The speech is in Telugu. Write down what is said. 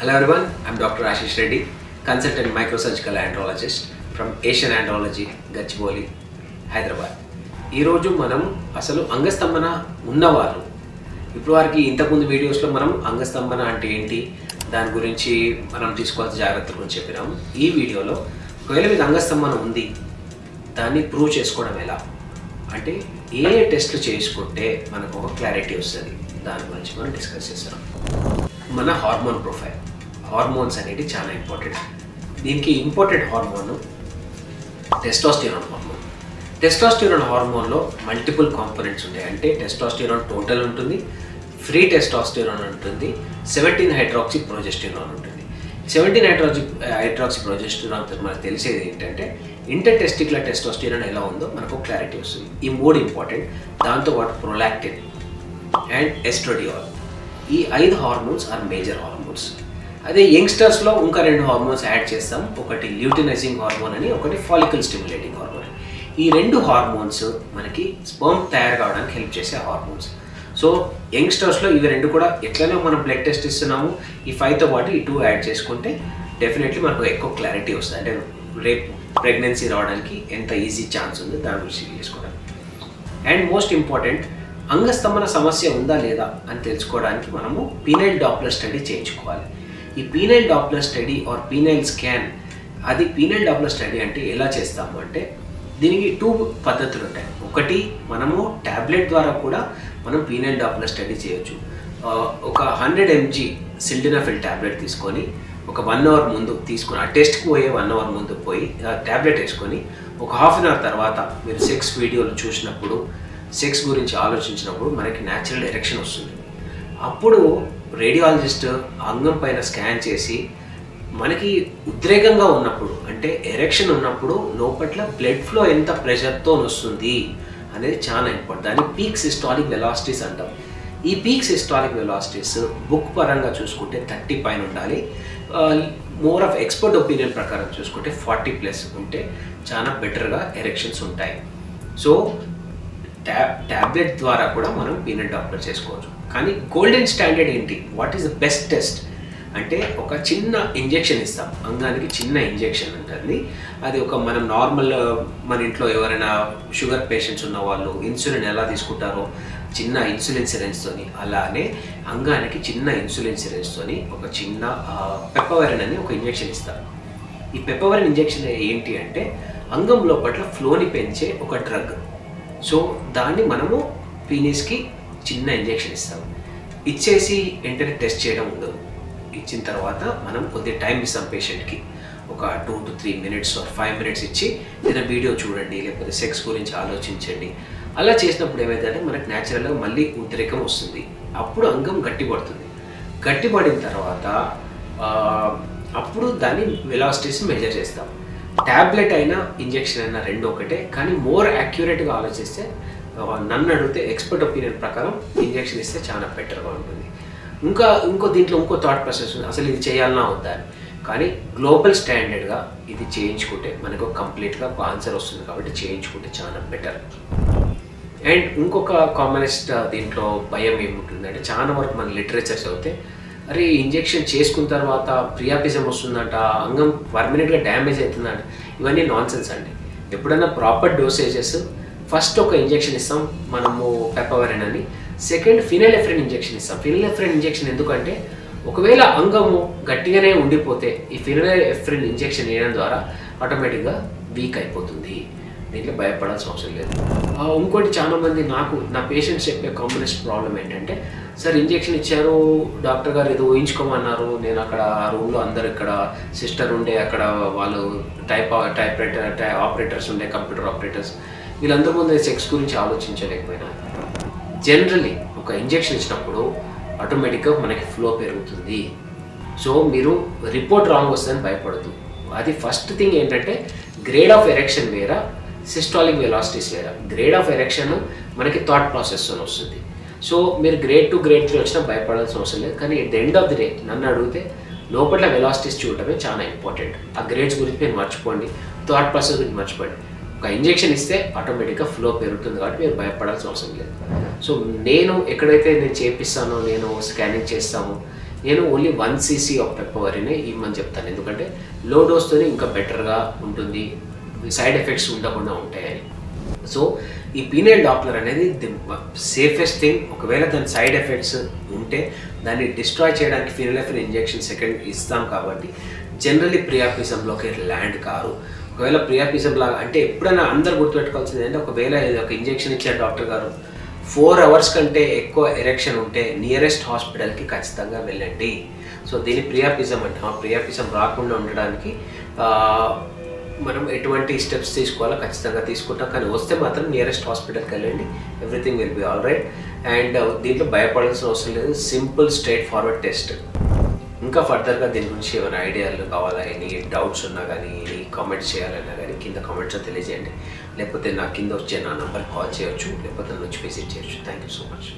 Hello everyone, I'm Dr. Ashish Reddy, consultant microsurgical andrologist from Asian Andrology, Gachibowli, Hyderabad. ఈ రోజు మనం అసలు అంగస్తంభన ఉన్నవాళ్ళు ఇప్పుడు వారికి ఇంతకుముందు వీడియోస్లో మనం అంగస్తంభన అంటే ఏంటి దాని గురించి మనం తీసుకోవాల్సిన జాగ్రత్తల గురించి చెప్పినాము. ఈ వీడియోలో ఒకవేళ మీకు అంగస్తంభన ఉంది దాన్ని ప్రూవ్ చేసుకోవడం ఎలా అంటే ఏ టెస్ట్లు చేసుకుంటే మనకు ఒక క్లారిటీ వస్తుంది దాని గురించి మనం డిస్కస్ చేస్తాం. మన హార్మోన్ ప్రొఫైల్, హార్మోన్స్ అనేది చాలా ఇంపార్టెంట్. దీనికి important hormone testosterone hormone. Testosterone హార్మోన్లో మల్టిపుల్ కాంపోనెంట్స్ ఉంటాయి. అంటే టెస్టోస్టెరాన్ టోటల్ ఉంటుంది, ఫ్రీ టెస్టోస్టెరాన్ ఉంటుంది, 17 హైడ్రాక్సీ ప్రొజెస్టెరాన్ ఉంటుంది. 17 హైడ్రాక్సీ ప్రొజెస్టెరాన్ మనకు తెలిసేది ఏంటంటే ఇంటర్టెస్టిక్యులర్ టెస్టోస్టెరాన్ ఎలా ఉందో మనకు క్లారిటీ వస్తుంది. ఈ మూడు ఇంపార్టెంట్. దాంతోపాటు ప్రొలాక్టిన్ అండ్ ఎస్ట్రోడియోల్, ఈ 5 హార్మోన్స్ ఆర్ మేజర్ హార్మోన్స్. అదే యంగ్స్టర్స్లో ఇంకా 2 హార్మోన్స్ యాడ్ చేస్తాం. ఒకటి ల్యూటినైజింగ్ హార్మోన్ అని, ఒకటి ఫాలికల్ స్టిమ్యులేటింగ్ హార్మోన్. ఈ 2 హార్మోన్స్ మనకి స్పర్మ్ తయారు కావడానికి హెల్ప్ చేసే హార్మోన్స్. సో యంగ్స్టర్స్లో ఇవి 2 కూడా ఎట్లైనా మనం బ్లడ్ టెస్ట్ ఇస్తున్నాము, ఈ 5తో పాటు ఈ 2 యాడ్ చేసుకుంటే డెఫినెట్లీ మనకు ఎక్కువ క్లారిటీ వస్తుంది. అంటే రేపు ప్రెగ్నెన్సీ రావడానికి ఎంత ఈజీ ఛాన్స్ ఉందో దాని గురించి చేసుకోవడానికి. అండ్ మోస్ట్ ఇంపార్టెంట్, అంగస్తంభన సమస్య ఉందా లేదా అని తెలుసుకోవడానికి మనము పీనైల్ డాప్లర్ స్టడీ చేయించుకోవాలి. ఈ penile Doppler study or penile scan, అది పీనైల్ డాప్లర్ స్టడీ అంటే ఎలా చేస్తాము అంటే దీనికి 2 పద్ధతులు ఉంటాయి. ఒకటి, మనము ట్యాబ్లెట్ ద్వారా కూడా మనం పీనైల్ డాప్లర్ స్టడీ చేయొచ్చు. ఒక 100 mg సిల్డినాఫిల్ ట్యాబ్లెట్ తీసుకొని ఒక 1 అవర్ ముందు తీసుకొని, ఆ టెస్ట్కి పోయే 1 అవర్ ముందు పోయి ట్యాబ్లెట్ వేసుకొని ఒక హాఫ్ అన్ అవర్ తర్వాత మీరు సెక్స్ వీడియోలు చూసినప్పుడు, సెక్స్ గురించి ఆలోచించినప్పుడు మనకి న్యాచురల్ ఎరెక్షన్ వస్తుంది. అప్పుడు రేడియాలజిస్ట్ అంగం పైన స్కాన్ చేసి మనకి ఉద్రేకంగా ఉన్నప్పుడు, అంటే ఎరెక్షన్ ఉన్నప్పుడు లోపట్ల బ్లడ్ ఫ్లో ఎంత ప్రెషర్తో వస్తుంది అనేది చాలా ఇంపార్టెంట్. దాన్ని పీక్ సిస్టాలిక్ వెలాసిటీస్ అంటాం. ఈ పీక్ సిస్టాలిక్ వెలాసిటీస్ బుక్ పరంగా చూసుకుంటే 30 పైన ఉండాలి. మోర్ ఆఫ్ ఎక్స్పర్ట్ ఒపీనియన్ ప్రకారం చూసుకుంటే 40+ ఉంటే చాలా బెటర్గా ఎరెక్షన్స్ ఉంటాయి. సో ట్యాబ్లెట్ ద్వారా కూడా మనం పీనైల్ డాప్లర్ చేసుకోవచ్చు. కానీ గోల్డెన్ స్టాండర్డ్ ఏంటి, what is the best test అంటే ఒక చిన్న ఇంజెక్షన్ ఇస్తాం, అంగానికి చిన్న ఇంజెక్షన్ ఉంటుంది. అది ఒక మనం నార్మల్ మన ఇంట్లో ఎవరైనా షుగర్ పేషెంట్స్ ఉన్న వాళ్ళు ఇన్సులిన్ ఎలా తీసుకుంటారో చిన్న ఇన్సులిన్ సిరెంజ్తోని, అలానే అంగానికి చిన్న ఇన్సులిన్ సిరెంజ్తోని ఒక చిన్న పెప్పవరిన్ అని ఒక ఇంజెక్షన్ ఇస్తారు. ఈ పెప్పవరిన్ ఇంజెక్షన్ ఏంటి అంటే అంగం లోపట్ల ఫ్లోని పెంచే ఒక డ్రగ్. సో దాన్ని మనము పీనిస్కి చిన్న ఇంజెక్షన్ ఇస్తాము. ఇచ్చేసి వెంటనే టెస్ట్ చేయడం ఉండదు. ఇచ్చిన తర్వాత మనం కొద్దిగా టైం ఇస్తాం పేషెంట్కి, ఒక 2 to 3 minutes or 5 minutes ఇచ్చి ఏదైనా వీడియో చూడండి, లేకపోతే సెక్స్ గురించి ఆలోచించండి. అలా చేసినప్పుడు ఏమైందంటే మనకు న్యాచురల్గా మళ్ళీ ఉద్రేకం వస్తుంది. అప్పుడు అంగం గట్టిపడుతుంది. గట్టిపడిన తర్వాత అప్పుడు దాన్ని వెలాసిటీస్ మెజర్ చేస్తాం. ట్యాబ్లెట్ అయినా ఇంజెక్షన్ అయినా 2 ఒకటే. కానీ మోర్ యాక్యురేట్గా ఆలోచిస్తే నన్ను అడిగితే ఎక్స్పర్ట్ ఒపీనియన్ ప్రకారం ఇంజెక్షన్ ఇస్తే చాలా బెటర్గా ఉంటుంది. ఇంకో దీంట్లో ఇంకో థాట్ ప్రాసెస్ ఉంది, అసలు ఇది చేయాలన్నా వద్దా అని. కానీ గ్లోబల్ స్టాండర్డ్గా ఇది చేయించుకుంటే మనకు కంప్లీట్గా ఆన్సర్ వస్తుంది. కాబట్టి చేయించుకుంటే చాలా బెటర్. అండ్ ఇంకొక కామనెస్ట్ దీంట్లో భయం ఏముంటుందంటే చాలా వరకు మన లిటరేచర్ చదివితే అరే ఇంజెక్షన్ చేసుకున్న తర్వాత ప్రియాపిజం వస్తుందంట, అంగం పర్మనెంట్గా డ్యామేజ్ అవుతుందంట. ఇవన్నీ నాన్సెన్స్ అండి. ఎప్పుడైనా ప్రాపర్ డోసేజెస్, ఫస్ట్ ఒక ఇంజెక్షన్ ఇస్తాం మనము పెప్పవరిన్ అని, సెకండ్ ఫినైలెఫ్రిన్ ఇంజెక్షన్ ఇస్తాం. ఫినైలెఫ్రిన్ ఇంజెక్షన్ ఎందుకంటే ఒకవేళ అంగము గట్టిగానే ఉండిపోతే ఈ ఫినైలెఫ్రిన్ ఇంజెక్షన్ వేయడం ద్వారా ఆటోమేటిక్గా వీక్ అయిపోతుంది. దీంట్లో భయపడాల్సిన అవసరం లేదు. ఇంకోటి చాలామంది నా పేషెంట్స్ చెప్పే కామనెస్ట్ ప్రాబ్లం ఏంటంటే, సార్ ఇంజెక్షన్ ఇచ్చారు డాక్టర్ గారు, ఏదో ఊహించుకోమన్నారు, నేను అక్కడ రూమ్లో అందరు ఇక్కడ సిస్టర్ ఉండే, అక్కడ వాళ్ళు ఆపరేటర్స్ ఉండే, కంప్యూటర్ ఆపరేటర్స్, వీళ్ళందరి ముందు సెక్స్ గురించి ఆలోచించలేకపోయినా. జనరల్లీ ఒక ఇంజెక్షన్ ఇచ్చినప్పుడు ఆటోమేటిక్గా మనకి ఫ్లో పెరుగుతుంది. సో మీరు రిపోర్ట్ రాంగ్ వస్తుందని భయపడద్దు. అది ఫస్ట్ థింగ్ ఏంటంటే గ్రేడ్ ఆఫ్ ఎరెక్షన్ వేరా, సిస్టాలిక్ వెలాసిటీస్ వేరా. గ్రేడ్ ఆఫ్ ఎరెక్షన్ మనకి థాట్ ప్రాసెస్తో వస్తుంది. సో మీరు గ్రేడ్ 2 గ్రేడ్ 3 వచ్చినా భయపడాల్సిన అవసరం లేదు. కానీ at the end of the day నన్ను అడిగితే లోపల వెలాసిటీస్ చూడటమే చాలా ఇంపార్టెంట్. ఆ గ్రేడ్స్ గురించి మీరు మర్చిపోండి, థాట్ ప్రాసెస్ గురించి మర్చిపోండి. ఒక ఇంజెక్షన్ ఇస్తే ఆటోమేటిక్గా ఫ్లో పెరుగుతుంది కాబట్టి మీరు భయపడాల్సిన అవసరం లేదు. సో నేను ఎక్కడైతే నేను చేపిస్తానో, నేను స్కానింగ్ చేస్తాము, నేను ఓన్లీ 1 cc ఆఫ్ పెప్పవరినే ఇవ్వమని చెప్తాను, ఎందుకంటే లో డోస్తోనే ఇంకా బెటర్గా ఉంటుంది, సైడ్ ఎఫెక్ట్స్ ఉండకుండా ఉంటాయని. సో ఈ పీనైల్ డాప్లర్ అనేది ది సేఫెస్ట్ థింగ్. ఒకవేళ దాని సైడ్ ఎఫెక్ట్స్ ఉంటే దాన్ని డిస్ట్రాయ్ చేయడానికి ఫినోలెఫ్రిన్ ఇంజెక్షన్ సెకండ్ ఇస్తాం కాబట్టి జనరల్లీ ప్రియాపిజంలోకి ల్యాండ్ కారు. ఒకవేళ ప్రియాపిజం లాగా అంటే ఎప్పుడైనా అందరు గుర్తుపెట్టుకోవాల్సింది ఏంటంటే, ఒకవేళ ఒక ఇంజెక్షన్ ఇచ్చారు డాక్టర్ గారు, 4 hours కంటే ఎక్కువ ఎరెక్షన్ ఉంటే నియరెస్ట్ హాస్పిటల్కి ఖచ్చితంగా వెళ్ళండి. సో దీని ప్రియాపిజం అంటే ఆ ప్రియాపిజం రాకుండా ఉండడానికి మనం ఎటువంటి స్టెప్స్ తీసుకోవాలో ఖచ్చితంగా తీసుకుంటాం. కానీ వస్తే మాత్రం నియరెస్ట్ హాస్పిటల్కి వెళ్ళండి, everything will be all right. And దీంట్లో భయపడాల్సిన అవసరం లేదు, సింపుల్ స్ట్రైట్ ఫార్వర్డ్ టెస్ట్. ఇంకా ఫర్దర్గా దీని గురించి ఏమైనా ఐడియాలు కావాలా, ఎనీ డౌట్స్ ఉన్నా కానీ, ఎనీ కామెంట్స్ చేయాలన్నా కానీ కింద కామెంట్స్లో తెలియజేయండి. లేకపోతే నా కింద వచ్చే నా నంబర్కి కాల్ చేయొచ్చు, లేకపోతే నన్ను వచ్చి విజిట్ చేయొచ్చు. Thank you so much.